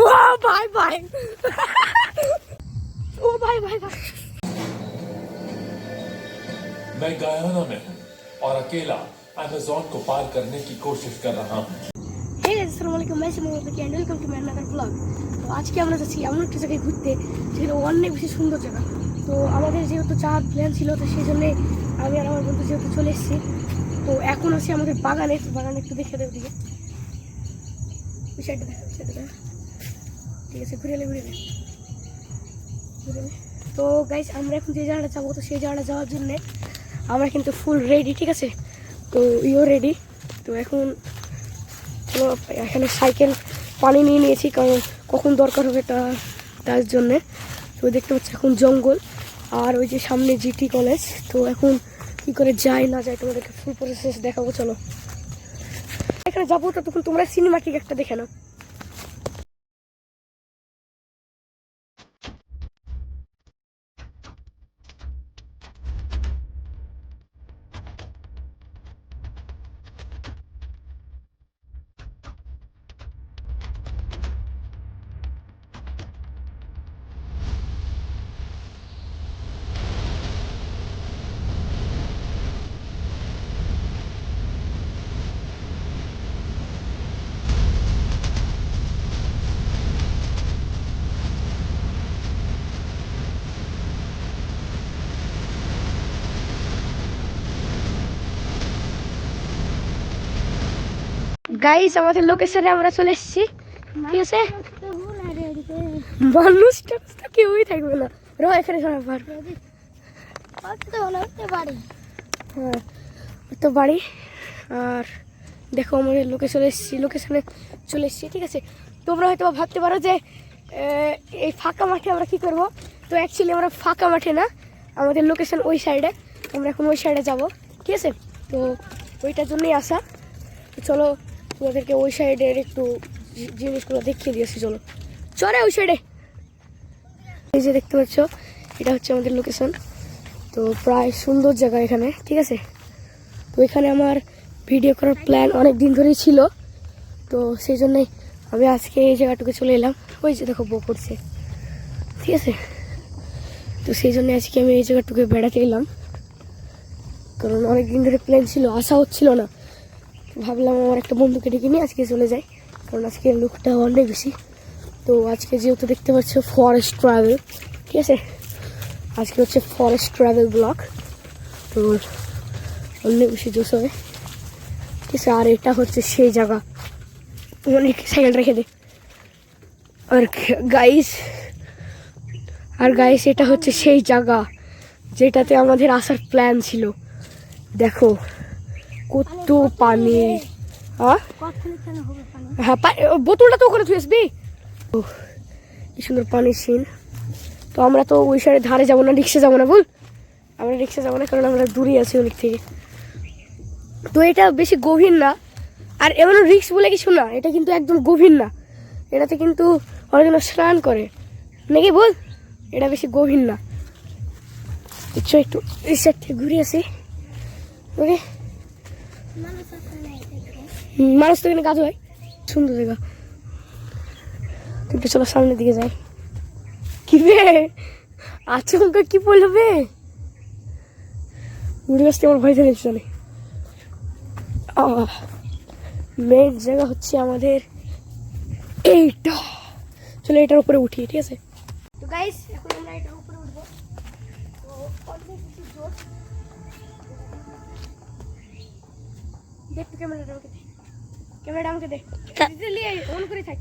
भाई भाई ओ भाई भाई भाई मैं गयाना में हूँ और अकेला अमेज़न को पार करने की कोशिश कर रहा हूँ। Hey guys, আসসালামু আলাইকুম, আমি Mohammad and welcome to my another vlog. তো আজকে আমরা যাচ্ছি এমন একটা জায়গায় ঘুরতে যেখানে অনেক বেশি সুন্দর জায়গা। তো আমাদের যেহেতু যাওয়ার প্ল্যান ছিল, তো সেই জন্যে আমি আর আমার বন্ধু যেহেতু চলে এসেছি, তো এখন আছি আমাদের বাগানে। বাগানে একটু দেখে দেবো দিকে, বিষয়টা দেখা ঠিক আছে, ঘুরে এলে তো গাইস আমরা এখন যে জায়গাটা যাবো, তো সেই জায়গাটা যাওয়ার জন্যে আমরা কিন্তু ফুল রেডি, ঠিক আছে। তো ইও রেডি। তো এখন এখানে সাইকেল পানি নিয়ে নিয়েছি, কারণ কখন দরকার হবে তার জন্যে। তো দেখতে পাচ্ছি এখন জঙ্গল, আর ওই যে সামনে জিটি কলেজ। তো এখন কী করে যায় না যায় তোমাদেরকে ফুল প্রসেস দেখাবো, চলো। এখানে যাবো, তো তখন তোমরা সিনেমাটিক একটা দেখে নাও। গাইস আমাদের লোকেশনে আমরা চলে এসেছি, ঠিক আছে। মানুষটা তো কেউই থাকবে না, এখানে হ্যাঁ তো বাড়ি। আর দেখো আমাদের লোকেশনে চলে এসেছি, ঠিক আছে। তোমরা হয়তো ভাবতে পারো যে এই ফাঁকা মাঠে আমরা কি করব। তো অ্যাকচুয়ালি আমরা ফাঁকা মাঠে না, আমাদের লোকেশন ওই সাইডে, আমরা এখন ওই সাইডে যাব, ঠিক আছে। তো ওইটার জন্যই আসা। তো চলো তোমাদেরকে ওই সাইডের একটু জিনিসগুলো দেখিয়ে দিয়েছি, চলো চলে ওই সাইডে। এই যে দেখতে পাচ্ছ, এটা হচ্ছে আমাদের লোকেশন। তো প্রায় সুন্দর জায়গা এখানে, ঠিক আছে। তো এখানে আমার ভিডিও করার প্ল্যান অনেক দিন ধরেই ছিল, তো সেই জন্যই আমি আজকে এই জায়গাটুকু চলে এলাম। ওই যে দেখো বউ করছে, ঠিক আছে। তো সেই জন্য আজকে আমি এই জায়গাটুকু বেড়াতে এলাম, কারণ অনেক দিন ধরে প্ল্যান ছিল, আসা হচ্ছিল না। ভাবলাম আমার একটা বন্ধুকে ডেকে নিয়ে আজকে চলে যাই, কারণ আজকে লুকটা অনেক বেশি। তো আজকে যেহেতু দেখতে পাচ্ছ ফরেস্ট ট্রাভেল, ঠিক আছে, আজকে হচ্ছে ফরেস্ট ট্রাভেল ব্লগ, তো অনেক বেশি জোশ হবে, ঠিক আছে। আর এটা হচ্ছে সেই জায়গা, অনেক সাইকেল রেখে দে। আর গাইস এটা হচ্ছে সেই জায়গা যেটাতে আমাদের আসার প্ল্যান ছিল। দেখো কত পানি। হ্যাঁ বোতলটা তো ওখানে থুয়েসবি। কি সুন্দর পানির সিন। তো আমরা তো ওই সাইডে ধারে যাবো না, রিক্সা যাবো না, বল। আমরা রিক্সা যাবো না, কারণ আমরা দূরে আছি অনেক থেকে। তো এটা বেশি গভীর না, আর এমন রিক্স বলে কিছু না, এটা কিন্তু একদম গভীর না। এটাতে কিন্তু অনেকজন স্নান করে নাকি, বল। এটা বেশি গভীর না। একটু এই সাইড থেকে ঘুরে আসি, ওকে। মানুষ তো এখানে কাজ হয়, সুন্দর জায়গা। কিন্তু চলো সামনের দিকে যাই। কি বে আচমকা কি বলবে, ঘুরে আসতে আমার ভয় ধরে চলে। মেন জায়গা হচ্ছে আমাদের এইটা, চলো এটার উপরে উঠি, ঠিক আছে। তো গাইস এখন আমরা এটার উপরে উঠবো। তো অনেক কিছু জোর, দেখ তো ক্যামেরাটা আমাকে দেখ, অন করে থাক,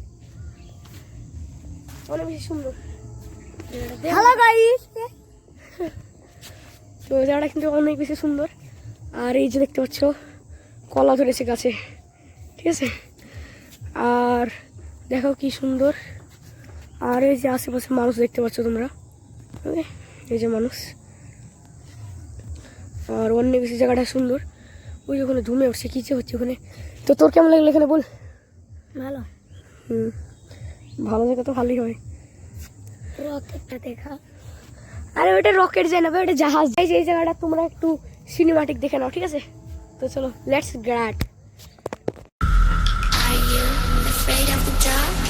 অনেক বেশি সুন্দর। হ্যালো গাইস, তো জায়গাটা কিন্তু অনেক বেশি সুন্দর। আর এই যে দেখতে পাচ্ছ কলা ধরেছে গাছে, ঠিক আছে। আর দেখো কি সুন্দর। আর এই যে আশেপাশে মানুষ দেখতে পাচ্ছ তোমরা, এই যে মানুষ। আর অনেক বেশি জায়গাটা সুন্দর। ওই ওখানে ধুমে উঠছে, কি যে হচ্ছে ওখানে। তো তোর কেমন লাগলো এখানে, বল। ভালো। ভালো জায়গা তো ভালোই হয়। রকেটটা দেখা, আরে ওটা রকেট যায় না ভাই, ওটা জাহাজ যায়। এই জায়গাটা তোমরা একটু সিনেমাটিক দেখে নাও, ঠিক আছে। তো চলো let's great. Are you afraid of the dark?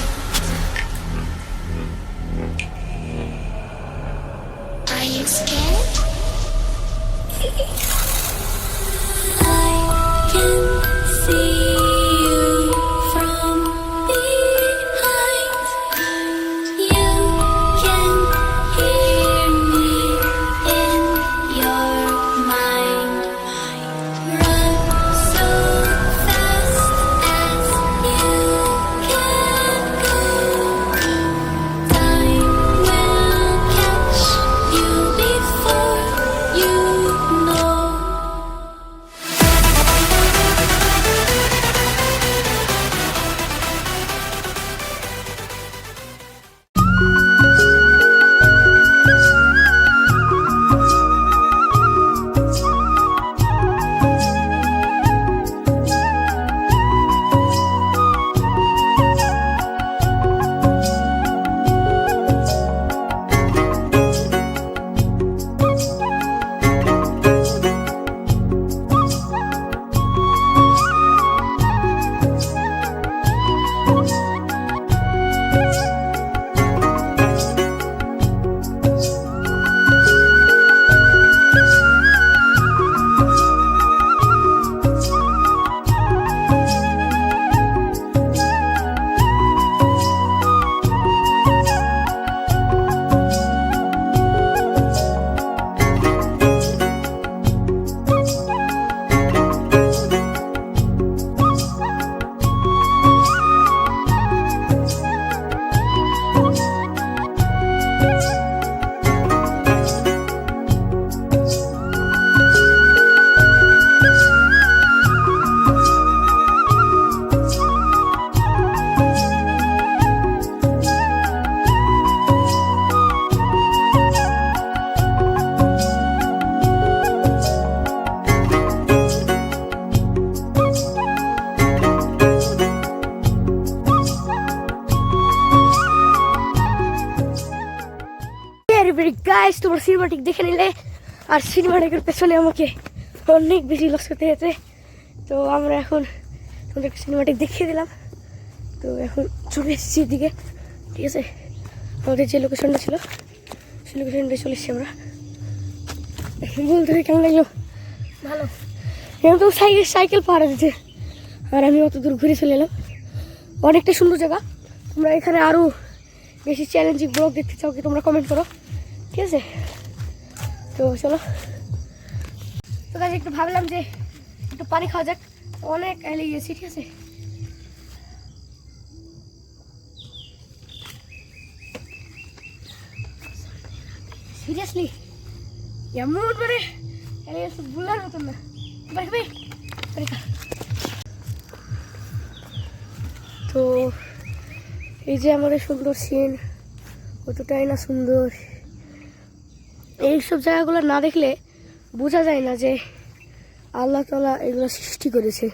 Every guys, তোমরা সিনেমাটিক দেখে নিলে, আর সিনেমাটিকের পেছনে আমাকে অনেক বেশি লস করতে হয়েছে। তো আমরা এখন তোমাদেরকে সিনেমাটিক দেখিয়ে দিলাম। তো এখন চলে এসেছি এদিকে, ঠিক আছে। আমাদের যে লোকেশনটা ছিল সেই লোকেশনটা চলে এসেছি আমরা। বলতে কেমন লাগলো? ভালো। এখন তো সাইকেল পাহারা দিচ্ছে, আর আমি অত দূর ঘুরে চলে এলাম। অনেকটা সুন্দর জায়গা। তোমরা এখানে আরও বেশি চ্যালেঞ্জিং ব্লগ দেখতে চাও কি তোমরা কমেন্ট করো, ঠিক আছে। তো চলো, তো কাছে একটু ভাবলাম যে একটু পানি খাওয়া যাক, অনেক এলে গেছি, ঠিক আছে। সিরিয়াসলি এমন মানে ভুলার মতন না। তো এই যে আমাদের সুন্দর সিন, কতটাই না সুন্দর। এইসব জায়গাগুলো না দেখলে বোঝা যায় না যে আল্লাহ তাআলা এগুলো সৃষ্টি করেছে,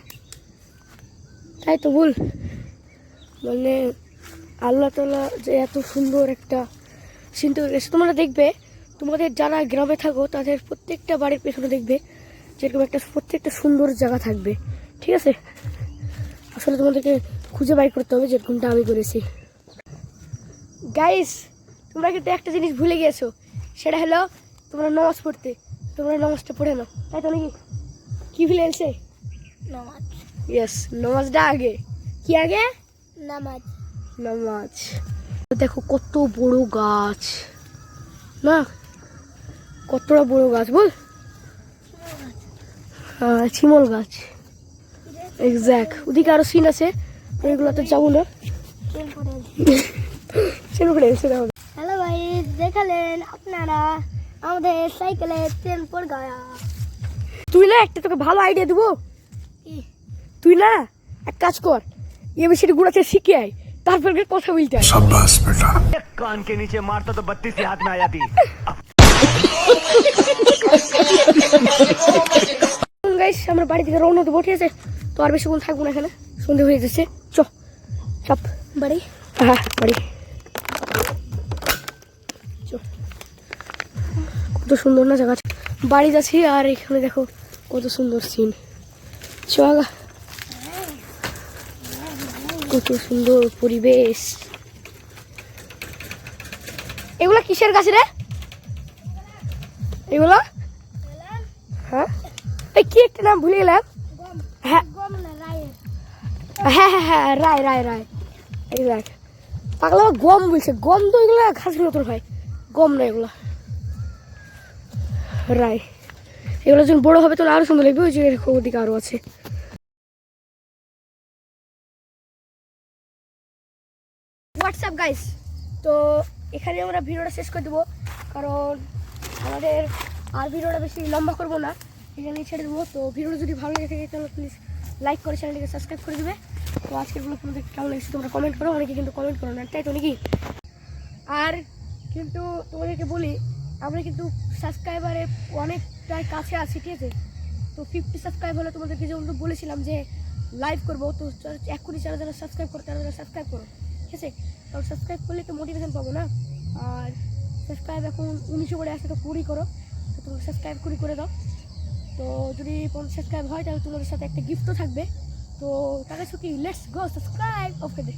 তাই তো ভুল। মানে আল্লাহ তাআলা যে এত সুন্দর একটা সিন তৈরি করেছে। তোমরা দেখবে তোমাদের যারা গ্রামে থাকো তাদের প্রত্যেকটা বাড়ির পেছনে দেখবে যেরকম একটা প্রত্যেকটা সুন্দর জায়গা থাকবে, ঠিক আছে। আসলে তোমাদেরকে খুঁজে বাই করতে হবে, যেরকমটা আমি করেছি। গাইস, তোমরা কিন্তু একটা জিনিস ভুলে গিয়েছো, সেটা হলো তোমরা নামাজ পড়তে। তোমরা নামাজটা পড়ে নাও, তাই তো নাকি? কি ভুলে এসে? নামাজ। ইয়েস, নামাজটা আগে। কি আগে? নামাজ। নামাজ। দেখো কত বড় গাছ না, কতটা বড় গাছ বল। শিমল গাছ, এক্স্যাক্ট। ওদিকে আরো সিন আছে, ওইগুলোতে যাবো না। হ্যালো ভাই, দেখালেন আপনারা আমাদের সাইকেলে ট্রেন পড় গায়া। তুই না একটা তোকে ভালো আইডিয়া দেবো, তুই না এক কাজ কর, এবিসিডি গুড়াতে শিখে আয়, তারপর কথা বলতে হয়। शाबाश बेटा। कान के नीचे मारता तो 32 ही हाथ में आ जाती। গাইস, আমরা বাড়ি থেকে রওনা দেবো, ঠিক আছে। তো আর বেশিক্ষণ থাকবো না এখানে, সন্ধে হয়ে যাচ্ছে। চাপ বাড়ি। হ্যাঁ বাড়ি। কত সুন্দর না জায়গা, বাড়ি যাচ্ছি আর এখানে দেখো কত সুন্দর সিন। চগা, কত সুন্দর পরিবেশ। এগুলা কিসের গাছ রে? এগুলা হ্যাঁ কি একটা নাম ভুলে গেলাম। হ্যাঁ হ্যাঁ হ্যাঁ হ্যাঁ, রায় রায় রায়, এই দেখ পাগলা গম বলছে। গম তো এগুলা ঘাসের মতন হয়, গম না এগুলা, রায়। এগুলো যখন বড় হবে তাহলে আরো সুন্দর লাগবে। ওই যে ওদিকে আরো আছে। হোয়াটসঅ্যাপ গাইস, তো এখানে আমরা ভিডিওটা শেষ করে দেবো, কারণ আমাদের আর ভিডিওটা বেশি লম্বা করবো না, এখানেই ছেড়ে দেবো। তো ভিডিওটা যদি ভালো লেগে থাকে তাহলে প্লিজ লাইক করে চ্যানেলটিকে সাবস্ক্রাইব করে দেবে। তো আজকের ব্লগ তোমাদের কেমন লেগেছে তোমরা কমেন্ট করো, অনেকে কিন্তু কমেন্ট করো না, তাই তো নাকি? আর কিন্তু তোমাদেরকে বলি, আমরা কিন্তু সাবস্ক্রাইবারে অনেকটাই কাছে আছি, ঠিক আছে। তো 50 সাবস্ক্রাইব হলে তোমাদেরকে যেমন বলেছিলাম যে লাইভ করবো, তো এক্ষুনি যারা যারা সাবস্ক্রাইব করো তারা সাবস্ক্রাইব করো, ঠিক আছে। কারণ সাবস্ক্রাইব করলে তো মোটিভেশন পাবো না। আর সাবস্ক্রাইব এখন 1900 করে আসে, তো 20 করো। তো তোমরা সাবস্ক্রাইব করে দাও। তো যদি 50 সাবস্ক্রাইব হয় তাহলে তোমাদের সাথে একটা গিফটও থাকবে। তো তাহলে কি, let's go subscribe. Okay they.